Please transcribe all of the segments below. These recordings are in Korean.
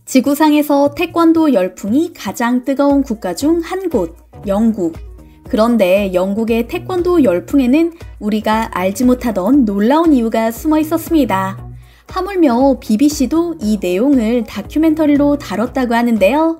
지구상에서 태권도 열풍이 가장 뜨거운 국가 중 한 곳, 영국. 그런데 영국의 태권도 열풍에는 우리가 알지 못하던 놀라운 이유가 숨어 있었습니다. 하물며 BBC도 이 내용을 다큐멘터리로 다뤘다고 하는데요.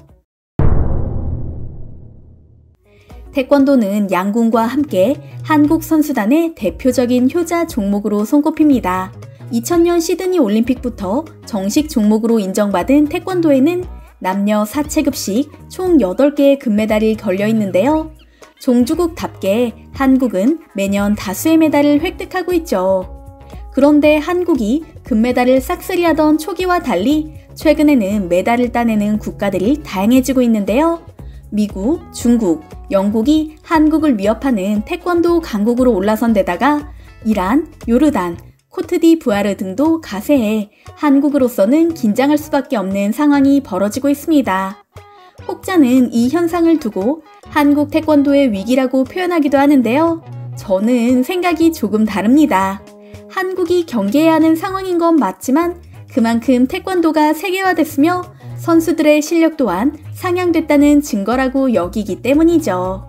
태권도는 양궁과 함께 한국 선수단의 대표적인 효자 종목으로 손꼽힙니다. 2000년 시드니 올림픽부터 정식 종목으로 인정받은 태권도에는 남녀 4체급씩 총 8개의 금메달이 걸려 있는데요. 종주국답게 한국은 매년 다수의 메달을 획득하고 있죠. 그런데 한국이 금메달을 싹쓸이하던 초기와 달리 최근에는 메달을 따내는 국가들이 다양해지고 있는데요. 미국, 중국, 영국이 한국을 위협하는 태권도 강국으로 올라선 데다가 이란, 요르단, 코트디부아르 등도 가세해 한국으로서는 긴장할 수밖에 없는 상황이 벌어지고 있습니다. 혹자는 이 현상을 두고 한국 태권도의 위기라고 표현하기도 하는데요. 저는 생각이 조금 다릅니다. 한국이 경계해야 하는 상황인 건 맞지만 그만큼 태권도가 세계화됐으며 선수들의 실력 또한 상향됐다는 증거라고 여기기 때문이죠.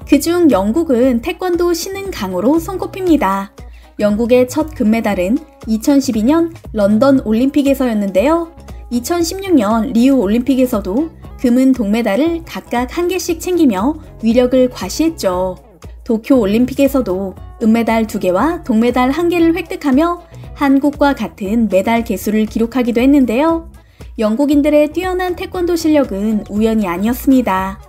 그중 영국은 태권도 신흥 강호로 손꼽힙니다. 영국의 첫 금메달은 2012년 런던 올림픽에서였는데요. 2016년 리우 올림픽에서도 금은 동메달을 각각 1개씩 챙기며 위력을 과시했죠. 도쿄 올림픽에서도 은메달 2개와 동메달 1개를 획득하며 한국과 같은 메달 개수를 기록하기도 했는데요. 영국인들의 뛰어난 태권도 실력은 우연이 아니었습니다.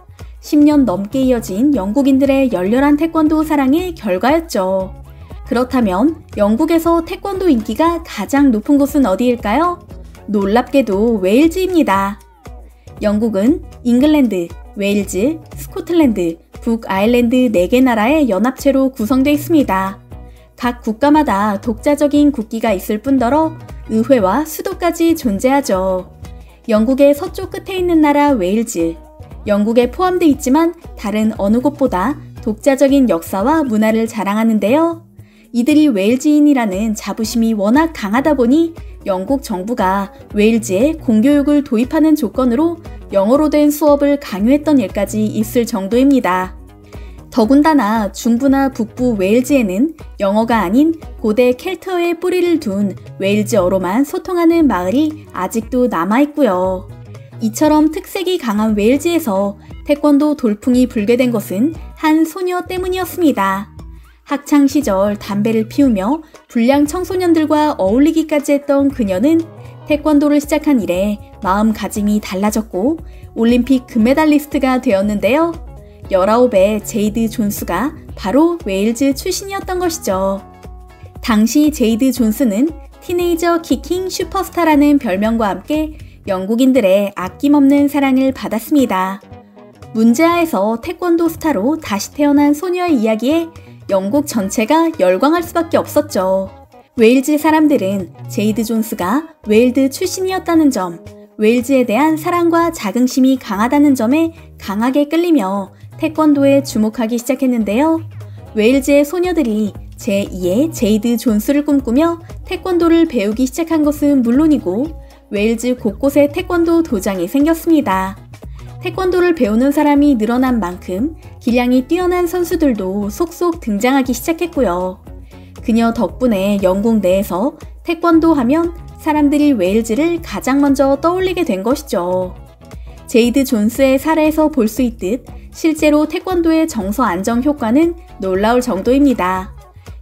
10년 넘게 이어진 영국인들의 열렬한 태권도 사랑의 결과였죠. 그렇다면 영국에서 태권도 인기가 가장 높은 곳은 어디일까요? 놀랍게도 웨일즈입니다. 영국은 잉글랜드, 웨일즈, 스코틀랜드, 북아일랜드 4개 나라의 연합체로 구성되어 있습니다. 각 국가마다 독자적인 국기가 있을 뿐더러 의회와 수도까지 존재하죠. 영국의 서쪽 끝에 있는 나라 웨일즈. 영국에 포함되어 있지만 다른 어느 곳보다 독자적인 역사와 문화를 자랑하는데요. 이들이 웨일즈인이라는 자부심이 워낙 강하다 보니 영국 정부가 웨일즈에 공교육을 도입하는 조건으로 영어로 된 수업을 강요했던 일까지 있을 정도입니다. 더군다나 중부나 북부 웨일즈에는 영어가 아닌 고대 켈트어의 뿌리를 둔 웨일즈어로만 소통하는 마을이 아직도 남아있고요. 이처럼 특색이 강한 웨일즈에서 태권도 돌풍이 불게 된 것은 한 소녀 때문이었습니다. 학창시절 담배를 피우며 불량 청소년들과 어울리기까지 했던 그녀는 태권도를 시작한 이래 마음가짐이 달라졌고 올림픽 금메달리스트가 되었는데요. 19의 제이드 존스가 바로 웨일즈 출신이었던 것이죠. 당시 제이드 존스는 티네이저 키킹 슈퍼스타라는 별명과 함께 영국인들의 아낌없는 사랑을 받았습니다. 문제아에서 태권도 스타로 다시 태어난 소녀의 이야기에 영국 전체가 열광할 수밖에 없었죠. 웨일즈 사람들은 제이드 존스가 웨일드 출신이었다는 점, 웨일즈에 대한 사랑과 자긍심이 강하다는 점에 강하게 끌리며 태권도에 주목하기 시작했는데요. 웨일즈의 소녀들이 제2의 제이드 존스를 꿈꾸며 태권도를 배우기 시작한 것은 물론이고 웨일즈 곳곳에 태권도 도장이 생겼습니다. 태권도를 배우는 사람이 늘어난 만큼 기량이 뛰어난 선수들도 속속 등장하기 시작했고요. 그녀 덕분에 영국 내에서 태권도 하면 사람들이 웨일즈를 가장 먼저 떠올리게 된 것이죠. 제이드 존스의 사례에서 볼 수 있듯 실제로 태권도의 정서 안정 효과는 놀라울 정도입니다.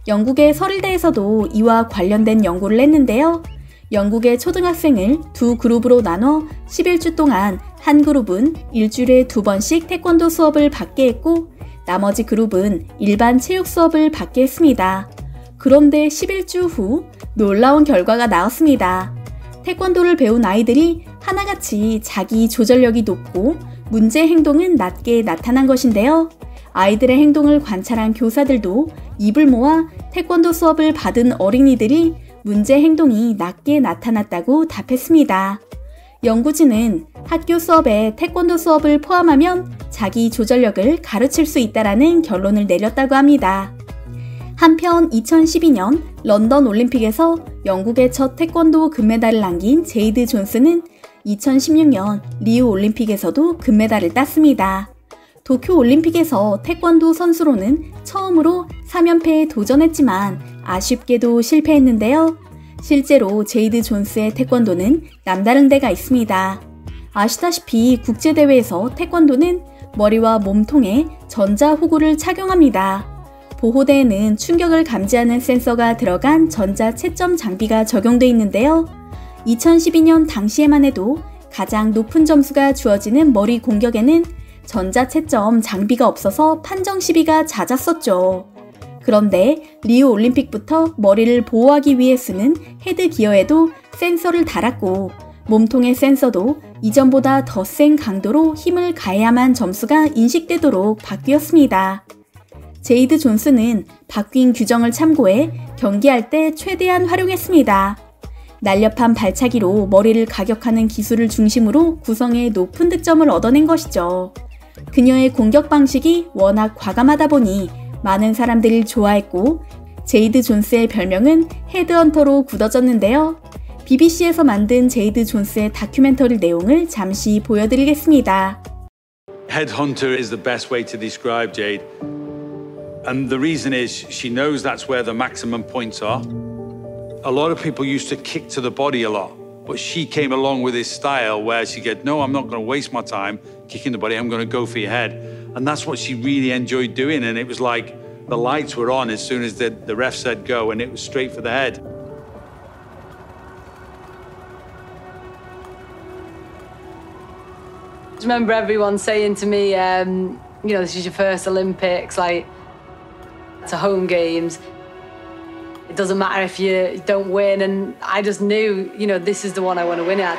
영국의 서울대에서도 이와 관련된 연구를 했는데요. 영국의 초등학생을 두 그룹으로 나눠 11주 동안 한 그룹은 일주일에 2번씩 태권도 수업을 받게 했고 나머지 그룹은 일반 체육 수업을 받게 했습니다. 그런데 11주 후 놀라운 결과가 나왔습니다. 태권도를 배운 아이들이 하나같이 자기 조절력이 높고 문제 행동은 낮게 나타난 것인데요. 아이들의 행동을 관찰한 교사들도 입을 모아 태권도 수업을 받은 어린이들이 문제 행동이 낮게 나타났다고 답했습니다. 연구진은 학교 수업에 태권도 수업을 포함하면 자기 조절력을 가르칠 수 있다라는 결론을 내렸다고 합니다. 한편 2012년 런던 올림픽에서 영국의 첫 태권도 금메달을 남긴 제이드 존스는 2016년 리우 올림픽에서도 금메달을 땄습니다. 도쿄 올림픽에서 태권도 선수로는 처음으로 3연패에 도전했지만 아쉽게도 실패했는데요. 실제로 제이드 존스의 태권도는 남다른 데가 있습니다. 아시다시피 국제대회에서 태권도는 머리와 몸통에 전자호구를 착용합니다. 보호대에는 충격을 감지하는 센서가 들어간 전자채점 장비가 적용돼 있는데요. 2012년 당시에만 해도 가장 높은 점수가 주어지는 머리 공격에는 전자채점 장비가 없어서 판정 시비가 잦았었죠. 그런데 리우 올림픽부터 머리를 보호하기 위해 쓰는 헤드 기어에도 센서를 달았고 몸통의 센서도 이전보다 더 센 강도로 힘을 가해야만 점수가 인식되도록 바뀌었습니다. 제이드 존스는 바뀐 규정을 참고해 경기할 때 최대한 활용했습니다. 날렵한 발차기로 머리를 가격하는 기술을 중심으로 구성해 높은 득점을 얻어낸 것이죠. 그녀의 공격 방식이 워낙 과감하다 보니 많은 사람들이 좋아했고 제이드 존스의 별명은 헤드헌터로 굳어졌는데요. BBC에서 만든 제이드 존스의 다큐멘터리 내용을 잠시 보여드리겠습니다. Headhunter is the best way to describe Jade. And the reason is she knows that's where the maximum points are. A lot of people used to kick to the body a lot, but she came along with this style where she said, no, I'm not going to waste my time kicking the body, I'm going to go for your head. And that's what she really enjoyed doing. And it was like the lights were on as soon as the ref said go, and it was straight for the head. I remember everyone saying to me, you know, this is your first Olympics, like, it's a home games. It doesn't matter if you don't win, and I just knew, you know, this is the one I want to win at.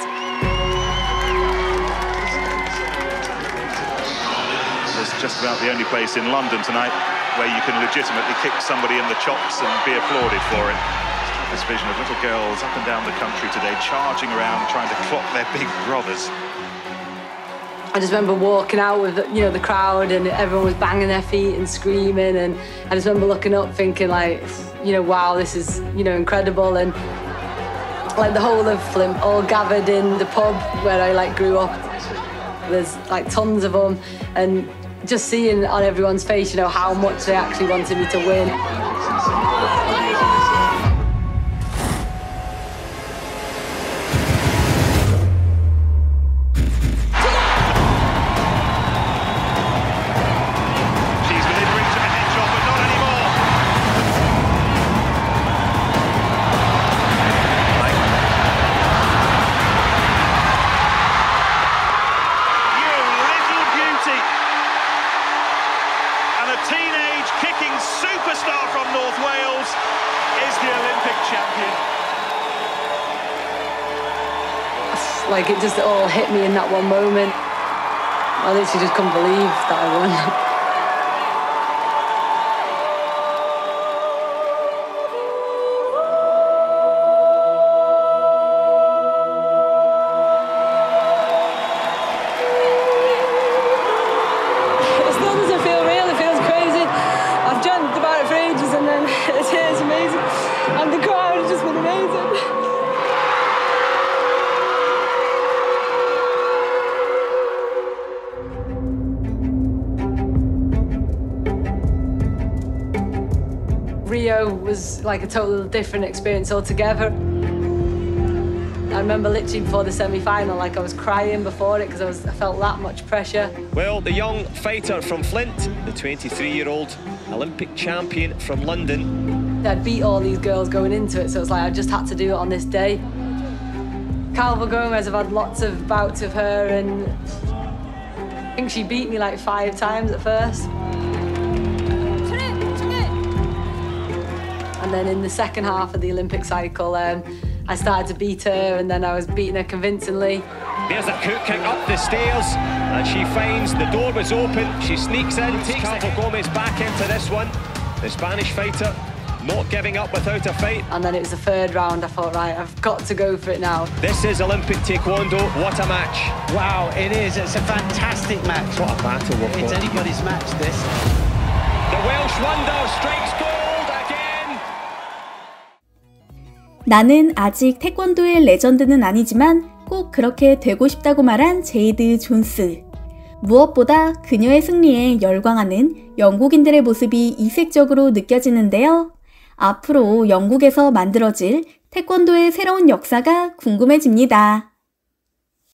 It's just about the only place in London tonight where you can legitimately kick somebody in the chops and be applauded for it. This vision of little girls up and down the country today, charging around, trying to clock their big brothers. I just remember walking out with, you know, the crowd, and everyone was banging their feet and screaming, and I just remember looking up thinking, like, you know, wow, this is, you know, incredible. And like the whole of Flint all gathered in the pub where I like grew up. There's like tons of them, and just seeing on everyone's face, you know, how much they actually wanted me to win. Like, it just all hit me in that one moment. I literally just couldn't believe that I won. It still doesn't feel real, it feels crazy. I've dreamt about it for ages, and then it's here, it's amazing. And the crowd has just been amazing. Rio was like a totally different experience altogether. I remember literally before the semi-final, like I was crying before it because I felt that much pressure. Well, the young fighter from Flint, the 23-year-old Olympic champion from London. I'd beat all these girls going into it, so it's like I just had to do it on this day. Calva Gomez, I've had lots of bouts with her, and I think she beat me like 5 times at first. And then in the second half of the Olympic cycle, I started to beat her, and then I was beating her convincingly. There's a cook kick up the stairs, and she finds the door was open. She sneaks in, takes Calva Gomez back into this one. The Spanish fighter not giving up without a fight. And then it was the 3rd round. I thought, right, I've got to go for it now. This is Olympic Taekwondo. What a match. Wow, it is. It's a fantastic match. What a battle we've got. It's anybody's match, this. The Welsh wonder strikes gold again. 나는 아직 태권도의 레전드는 아니지만 꼭 그렇게 되고 싶다고 말한 제이드 존스. 무엇보다 그녀의 승리에 열광하는 영국인들의 모습이 이색적으로 느껴지는데요. 앞으로 영국에서 만들어질 태권도의 새로운 역사가 궁금해집니다.